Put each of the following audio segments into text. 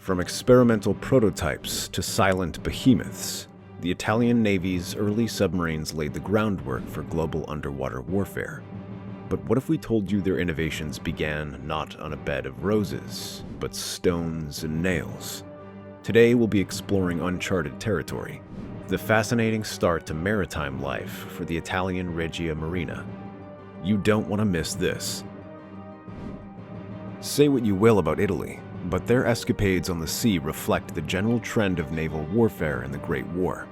From experimental prototypes to silent behemoths, the Italian Navy's early submarines laid the groundwork for global underwater warfare. But what if we told you their innovations began not on a bed of roses, but stones and nails? Today we'll be exploring uncharted territory, the fascinating start to maritime life for the Italian Regia Marina. You don't want to miss this. Say what you will about Italy, but their escapades on the sea reflect the general trend of naval warfare in the Great War.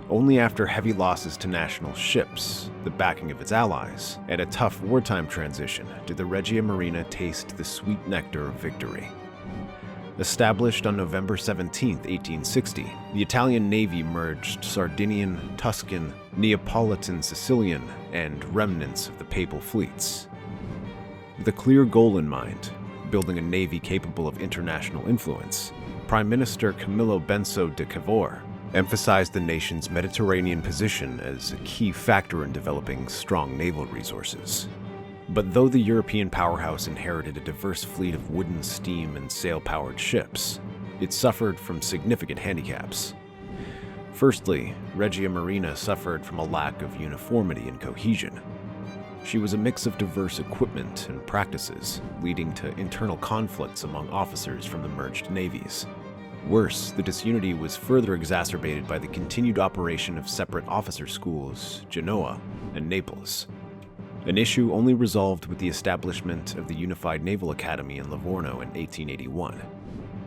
Only after heavy losses to national ships, the backing of its allies, and a tough wartime transition did the Regia Marina taste the sweet nectar of victory. Established on November 17, 1860, the Italian Navy merged Sardinian, Tuscan, Neapolitan, Sicilian, and remnants of the Papal fleets. With a clear goal in mind, building a navy capable of international influence, Prime Minister Camillo Benso de Cavour emphasized the nation's Mediterranean position as a key factor in developing strong naval resources. But though the European powerhouse inherited a diverse fleet of wooden, steam, and sail-powered ships, it suffered from significant handicaps. Firstly, Regia Marina suffered from a lack of uniformity and cohesion. She was a mix of diverse equipment and practices, leading to internal conflicts among officers from the merged navies. Worse, the disunity was further exacerbated by the continued operation of separate officer schools, Genoa and Naples, an issue only resolved with the establishment of the Unified Naval Academy in Livorno in 1881.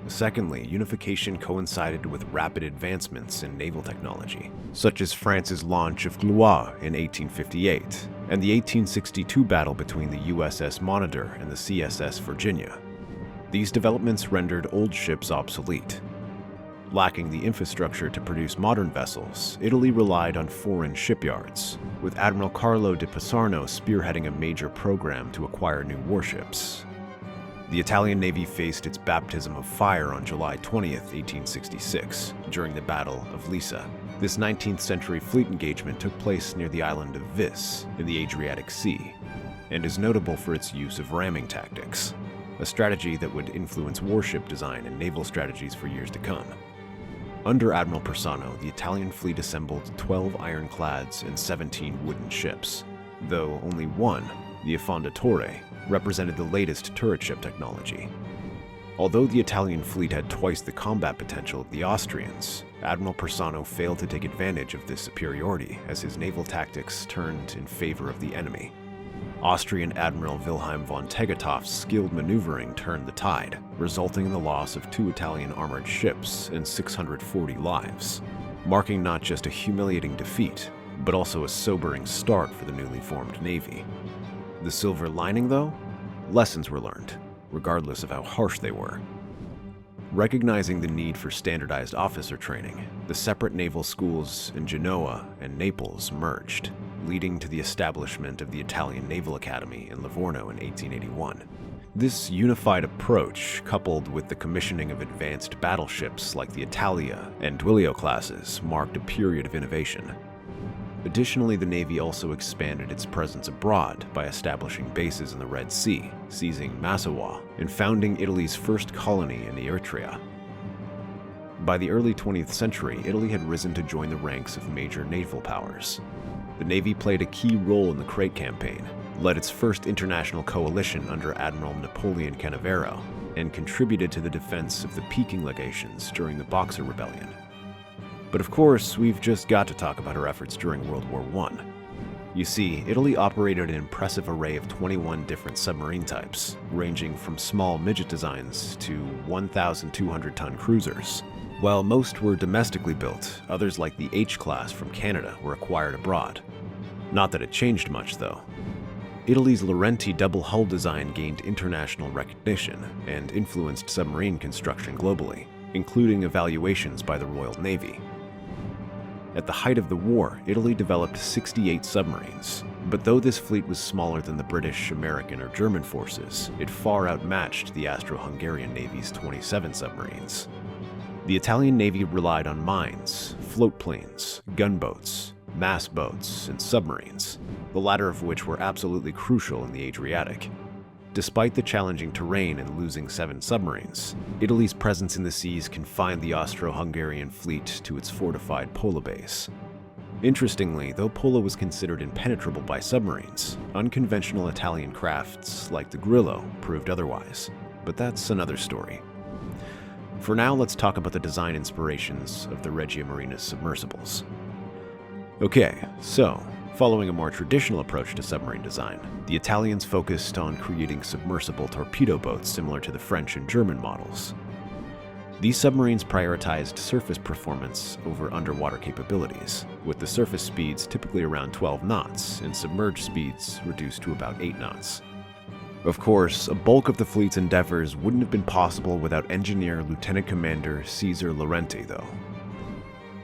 Secondly, unification coincided with rapid advancements in naval technology, such as France's launch of Gloire in 1858, and the 1862 battle between the USS Monitor and the CSS Virginia. These developments rendered old ships obsolete. Lacking the infrastructure to produce modern vessels, Italy relied on foreign shipyards, with Admiral Carlo di Pisarno spearheading a major program to acquire new warships. The Italian Navy faced its baptism of fire on July 20, 1866, during the Battle of Lissa. This 19th century fleet engagement took place near the island of Vis in the Adriatic Sea, and is notable for its use of ramming tactics, a strategy that would influence warship design and naval strategies for years to come. Under Admiral Persano, the Italian fleet assembled 12 ironclads and 17 wooden ships, though only one, the Affondatore, represented the latest turret ship technology. Although the Italian fleet had twice the combat potential of the Austrians, Admiral Persano failed to take advantage of this superiority as his naval tactics turned in favor of the enemy. Austrian Admiral Wilhelm von Tegethoff's skilled maneuvering turned the tide, resulting in the loss of 2 Italian armored ships and 640 lives, marking not just a humiliating defeat, but also a sobering start for the newly formed Navy. The silver lining, though? Lessons were learned, regardless of how harsh they were. Recognizing the need for standardized officer training, the separate naval schools in Genoa and Naples merged, leading to the establishment of the Italian Naval Academy in Livorno in 1881. This unified approach, coupled with the commissioning of advanced battleships like the Italia and Duilio classes, marked a period of innovation. Additionally, the Navy also expanded its presence abroad by establishing bases in the Red Sea, seizing Massawa, and founding Italy's first colony in Eritrea. By the early 20th century, Italy had risen to join the ranks of major naval powers. The Navy played a key role in the Crete Campaign, led its first international coalition under Admiral Napoleon Canavero, and contributed to the defense of the Peking legations during the Boxer Rebellion. But of course, we've just got to talk about her efforts during World War I. You see, Italy operated an impressive array of 21 different submarine types, ranging from small midget designs to 1,200-ton cruisers. While most were domestically built, others like the H-class from Canada were acquired abroad. Not that it changed much, though. Italy's Laurenti double-hull design gained international recognition and influenced submarine construction globally, including evaluations by the Royal Navy. At the height of the war, Italy developed 68 submarines, but though this fleet was smaller than the British, American, or German forces, it far outmatched the Austro-Hungarian Navy's 27 submarines. The Italian Navy relied on mines, float planes, gunboats, mass boats, and submarines, the latter of which were absolutely crucial in the Adriatic. Despite the challenging terrain and losing 7 submarines, Italy's presence in the seas confined the Austro-Hungarian fleet to its fortified Pola base. Interestingly, though Pola was considered impenetrable by submarines, unconventional Italian crafts like the Grillo proved otherwise. But that's another story. For now, let's talk about the design inspirations of the Regia Marina submersibles. Okay, so following a more traditional approach to submarine design, the Italians focused on creating submersible torpedo boats similar to the French and German models. These submarines prioritized surface performance over underwater capabilities, with the surface speeds typically around 12 knots and submerged speeds reduced to about 8 knots. Of course, a bulk of the fleet's endeavors wouldn't have been possible without engineer Lieutenant Commander Cesare Laurenti, though.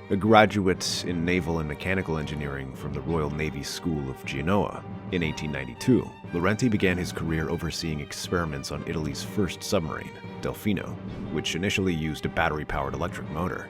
A graduate in naval and mechanical engineering from the Royal Navy School of Genoa, in 1892, Laurenti began his career overseeing experiments on Italy's first submarine, Delfino, which initially used a battery-powered electric motor.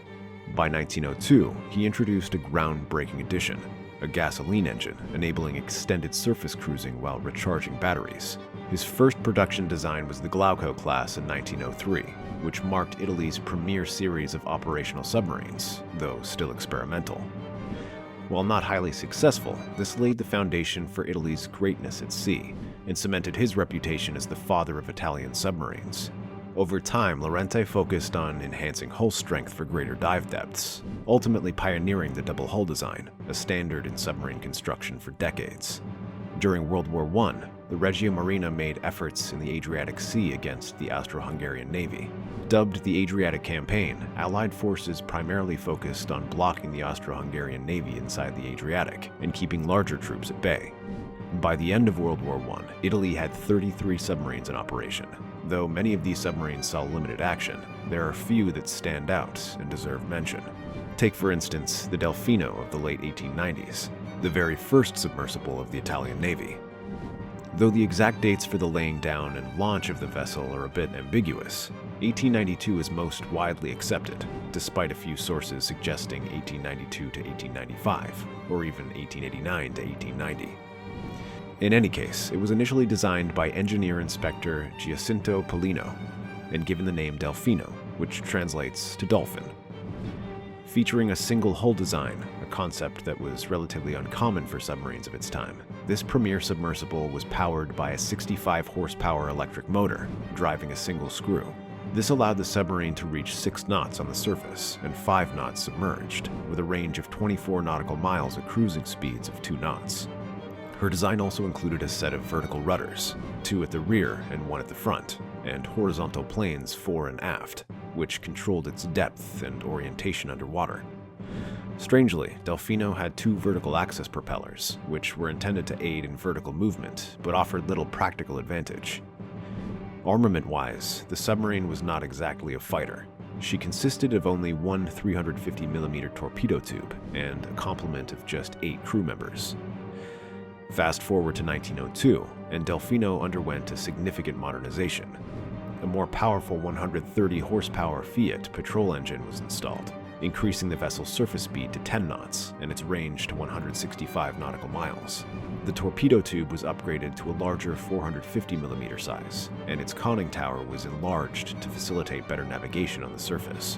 By 1902, he introduced a groundbreaking addition, a gasoline engine, enabling extended surface cruising while recharging batteries. His first production design was the Glauco class in 1903, which marked Italy's premier series of operational submarines, though still experimental. While not highly successful, this laid the foundation for Italy's greatness at sea and cemented his reputation as the father of Italian submarines. Over time, Laurenti focused on enhancing hull strength for greater dive depths, ultimately pioneering the double hull design, a standard in submarine construction for decades. During World War I, the Regia Marina made efforts in the Adriatic Sea against the Austro-Hungarian Navy. Dubbed the Adriatic Campaign, Allied forces primarily focused on blocking the Austro-Hungarian Navy inside the Adriatic and keeping larger troops at bay. By the end of World War I, Italy had 33 submarines in operation. Though many of these submarines saw limited action, there are a few that stand out and deserve mention. Take, for instance, the Delfino of the late 1890s, the very first submersible of the Italian Navy. Though the exact dates for the laying down and launch of the vessel are a bit ambiguous, 1892 is most widely accepted, despite a few sources suggesting 1892 to 1895, or even 1889 to 1890. In any case, it was initially designed by engineer-inspector Giacinto Pollino and given the name Delfino, which translates to dolphin. Featuring a single hull design, a concept that was relatively uncommon for submarines of its time, this premier submersible was powered by a 65-horsepower electric motor, driving a single screw. This allowed the submarine to reach 6 knots on the surface and 5 knots submerged, with a range of 24 nautical miles at cruising speeds of 2 knots. Her design also included a set of vertical rudders, 2 at the rear and 1 at the front, and horizontal planes fore and aft, which controlled its depth and orientation underwater. Strangely, Delfino had 2 vertical axis propellers, which were intended to aid in vertical movement, but offered little practical advantage. Armament-wise, the submarine was not exactly a fighter. She consisted of only one 350mm torpedo tube and a complement of just 8 crew members. Fast forward to 1902, and Delfino underwent a significant modernization. A more powerful 130-horsepower Fiat petrol engine was installed, increasing the vessel's surface speed to 10 knots and its range to 165 nautical miles. The torpedo tube was upgraded to a larger 450mm size, and its conning tower was enlarged to facilitate better navigation on the surface.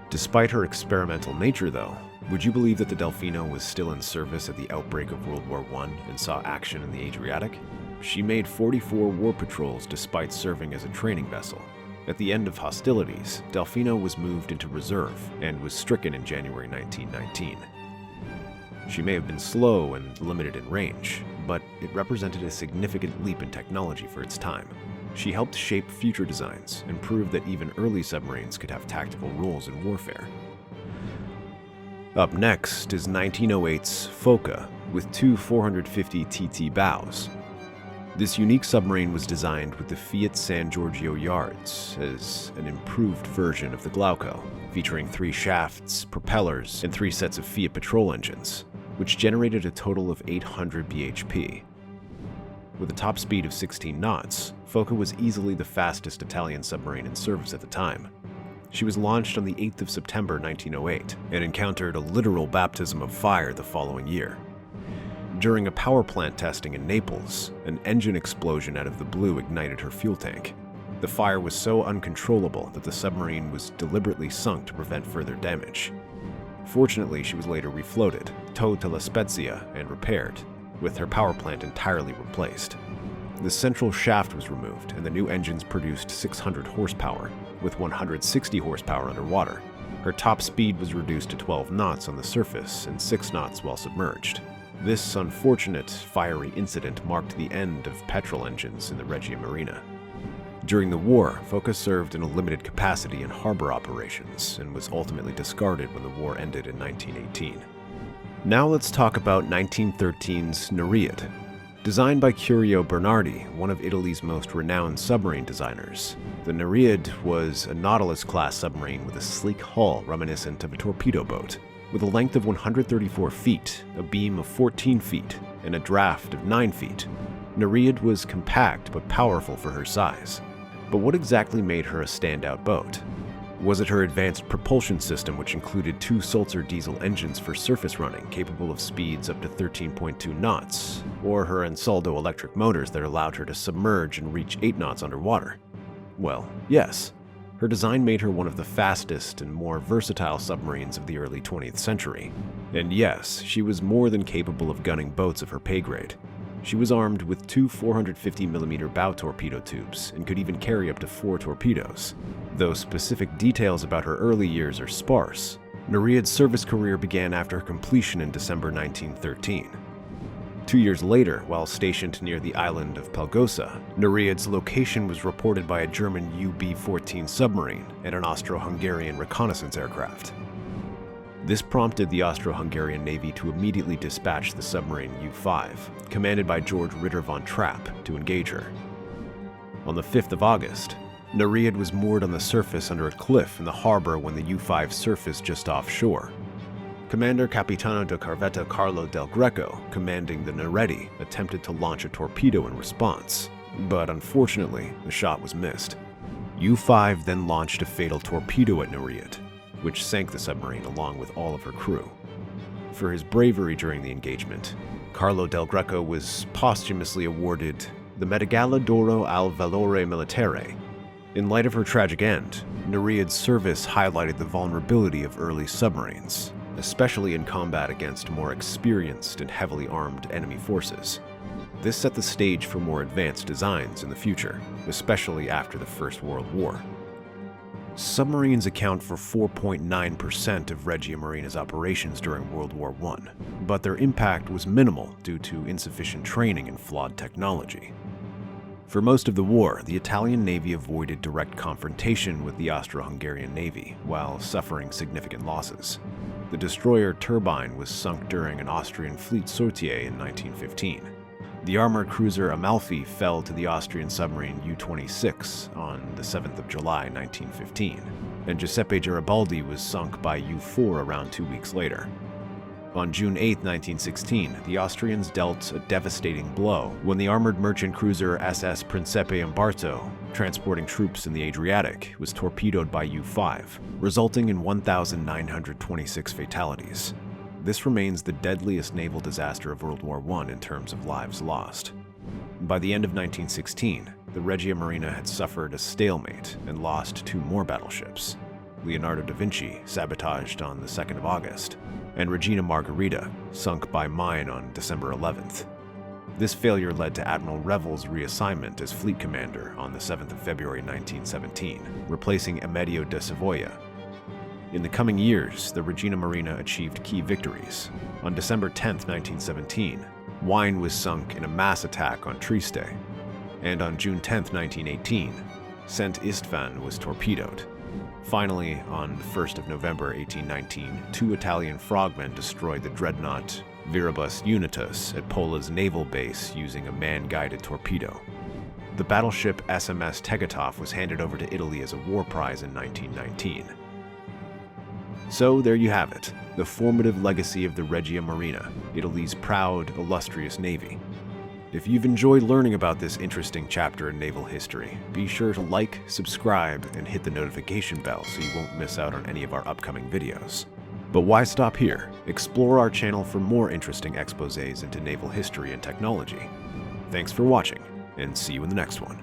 Despite her experimental nature, though, would you believe that the Delfino was still in service at the outbreak of World War I and saw action in the Adriatic? She made 44 war patrols despite serving as a training vessel. At the end of hostilities, Delfino was moved into reserve and was stricken in January 1919. She may have been slow and limited in range, but it represented a significant leap in technology for its time. She helped shape future designs and proved that even early submarines could have tactical roles in warfare. Up next is 1908's Foca, with 2 450 TT bows. This unique submarine was designed with the Fiat San Giorgio yards as an improved version of the Glauco, featuring 3 shafts, propellers, and 3 sets of Fiat petrol engines, which generated a total of 800 bhp. With a top speed of 16 knots, Foca was easily the fastest Italian submarine in service at the time. She was launched on the 8th of September 1908 and encountered a literal baptism of fire the following year. During a power plant testing in Naples, an engine explosion out of the blue ignited her fuel tank. The fire was so uncontrollable that the submarine was deliberately sunk to prevent further damage. Fortunately, she was later refloated, towed to La Spezia, and repaired, with her power plant entirely replaced. The central shaft was removed, and the new engines produced 600 horsepower, with 160 horsepower underwater. Her top speed was reduced to 12 knots on the surface and 6 knots while submerged. This unfortunate, fiery incident marked the end of petrol engines in the Regia Marina. During the war, Foca served in a limited capacity in harbor operations and was ultimately discarded when the war ended in 1918. Now let's talk about 1913's Nereid. Designed by Curio Bernardi, one of Italy's most renowned submarine designers, the Nereid was a Nautilus-class submarine with a sleek hull reminiscent of a torpedo boat. With a length of 134 feet, a beam of 14 feet, and a draft of 9 feet, Nereid was compact but powerful for her size. But what exactly made her a standout boat? Was it her advanced propulsion system, which included 2 Sulzer diesel engines for surface running capable of speeds up to 13.2 knots, or her Ansaldo electric motors that allowed her to submerge and reach 8 knots underwater? Well, yes. Her design made her one of the fastest and more versatile submarines of the early 20th century. And yes, she was more than capable of gunning boats of her pay grade. She was armed with 2 450mm bow torpedo tubes and could even carry up to 4 torpedoes. Though specific details about her early years are sparse, Nereid's service career began after her completion in December 1913. 2 years later, while stationed near the island of Pelgosa, Nereid's location was reported by a German UB-14 submarine and an Austro-Hungarian reconnaissance aircraft. This prompted the Austro-Hungarian Navy to immediately dispatch the submarine U-5, commanded by George Ritter von Trapp, to engage her. On the 5th of August, Nereid was moored on the surface under a cliff in the harbor when the U-5 surfaced just offshore. Commander Capitano de Corvetta Carlo Del Greco, commanding the Nereid, attempted to launch a torpedo in response, but unfortunately, the shot was missed. U-5 then launched a fatal torpedo at Nereid, which sank the submarine along with all of her crew. For his bravery during the engagement, Carlo Del Greco was posthumously awarded the Medaglia d'Oro al Valore Militare. In light of her tragic end, Nereid's service highlighted the vulnerability of early submarines, especially in combat against more experienced and heavily armed enemy forces. This set the stage for more advanced designs in the future, especially after the First World War. Submarines account for 4.9% of Regia Marina's operations during World War I, but their impact was minimal due to insufficient training and flawed technology. For most of the war, the Italian Navy avoided direct confrontation with the Austro-Hungarian Navy, while suffering significant losses. The destroyer Turbine was sunk during an Austrian fleet sortie in 1915. The armored cruiser Amalfi fell to the Austrian submarine U-26 on the 7th of July 1915, and Giuseppe Garibaldi was sunk by U-4 around 2 weeks later. On June 8, 1916, the Austrians dealt a devastating blow when the armored merchant cruiser SS Principe Umberto, transporting troops in the Adriatic, was torpedoed by U-5, resulting in 1,926 fatalities. This remains the deadliest naval disaster of World War I in terms of lives lost. By the end of 1916, the Regia Marina had suffered a stalemate and lost 2 more battleships. Leonardo da Vinci, sabotaged on the 2nd of August, and Regina Margherita, sunk by mine on December 11th. This failure led to Admiral Revel's reassignment as fleet commander on the 7th of February 1917, replacing Amedeo de Savoia. In the coming years, the Regia Marina achieved key victories. On December 10, 1917, Wine was sunk in a mass attack on Trieste, and on June 10, 1918, St. Istvan was torpedoed. Finally, on the 1st of November 1819, 2 Italian frogmen destroyed the dreadnought Viribus Unitus at Pola's naval base using a man-guided torpedo. The battleship SMS Tegetov was handed over to Italy as a war prize in 1919. So there you have it, the formative legacy of the Regia Marina, Italy's proud, illustrious navy. If you've enjoyed learning about this interesting chapter in naval history, be sure to like, subscribe, and hit the notification bell so you won't miss out on any of our upcoming videos. But why stop here? Explore our channel for more interesting exposés into naval history and technology. Thanks for watching, and see you in the next one.